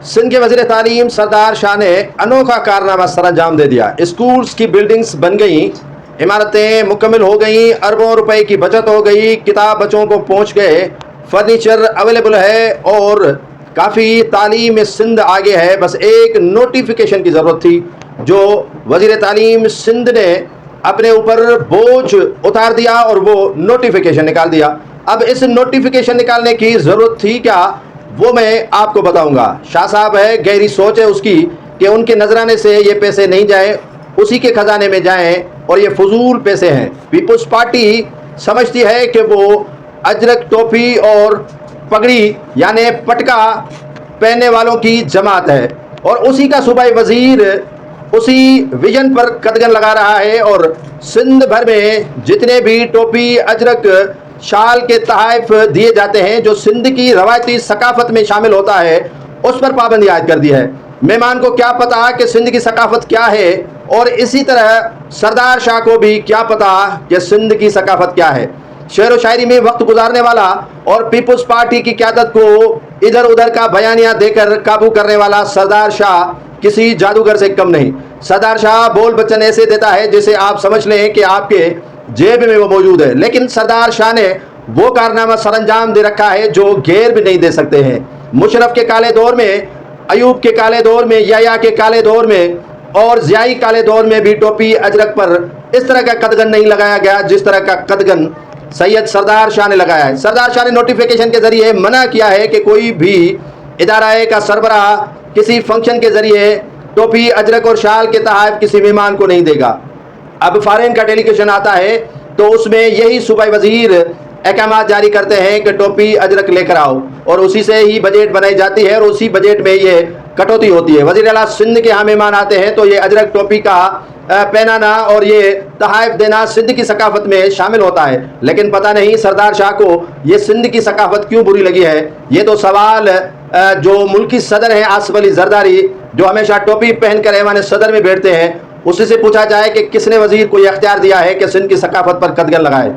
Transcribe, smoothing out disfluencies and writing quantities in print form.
सिंध के वज़ीर तालीम सरदार शाह ने अनोखा कारनामा सर अंजाम दे दिया। स्कूल्स की बिल्डिंग्स बन गई, इमारतें मुकम्मल हो गई, अरबों रुपए की बचत हो गई, किताब बच्चों को पहुंच गए, फर्नीचर अवेलेबल है और काफ़ी तालीम सिंध आगे है। बस एक नोटिफिकेशन की ज़रूरत थी जो वज़ीर तालीम सिंध ने अपने ऊपर बोझ उतार दिया और वो नोटिफिकेशन निकाल दिया। अब इस नोटिफिकेशन निकालने की ज़रूरत थी क्या, वो मैं आपको बताऊंगा। शाह साहब है, गहरी सोच है उसकी कि उनके नजराने से ये पैसे नहीं जाएं, उसी के खजाने में जाएं और ये फजूल पैसे हैं। पीपल्स पार्टी समझती है कि वो अजरक टोपी और पगड़ी यानी पटका पहनने वालों की जमात है और उसी का सूबाई वजीर उसी विजन पर कदगन लगा रहा है और सिंध भर में जितने भी टोपी अजरक शाल के तहफ़ दिए जाते हैं जो सिंध की रवायती सकाफत में शामिल होता है, उस पर पाबंदी आयद कर दी है। मेहमान को क्या पता कि सिंध की सकाफत क्या है और इसी तरह सरदार शाह को भी क्या पता कि सिंध की सकाफत क्या है। शेर व शायरी में वक्त गुजारने वाला और पीपल्स पार्टी की क़यादत को इधर उधर का बयानिया देकर काबू करने वाला सरदार शाह किसी जादूगर से कम नहीं। सरदार शाह बोल बच्चन ऐसे देता है जैसे आप समझ लें कि आपके जेब में वो मौजूद है, लेकिन सरदार शाह ने वो कारनामा सरअंजाम दे रखा है जो गैर भी नहीं दे सकते हैं। मुशर्रफ के काले दौर में, अयूब के काले दौर में, याया के काले दौर में और ज़ियाई काले दौर में भी टोपी अजरक पर इस तरह का कदगन नहीं लगाया गया जिस तरह का कदगन सैयद सरदार शाह ने लगाया है। सरदार शाह ने नोटिफिकेशन के जरिए मना किया है कि कोई भी इदारा का सरबराह किसी फंक्शन के जरिए टोपी अजरक और शाल के तहफ़ किसी मेहमान को नहीं देगा। अब फॉरेन का डेलीगेशन आता है तो उसमें यही सूबाई वजीर अहकाम जारी करते हैं कि टोपी अजरक लेकर आओ और उसी से ही बजट बनाई जाती है और उसी बजट में ये कटौती होती है। वज़ीर आला सिंध के यहाँ मेहमान आते हैं तो ये अजरक टोपी का पहनाना और ये तहफ़ देना सिंध की सकाफत में शामिल होता है, लेकिन पता नहीं सरदार शाह को ये सिंध की सकाफत क्यों बुरी लगी है। ये तो सवाल जो मुल्की सदर हैं आसिफ अली जरदारी, जो हमेशा टोपी पहनकर ऐवान सदर में बैठते हैं, उसी से पूछा जाए कि किसने वजीर को यह अख्तियार दिया है कि सिंध की सकाफत पर कदगन लगाए।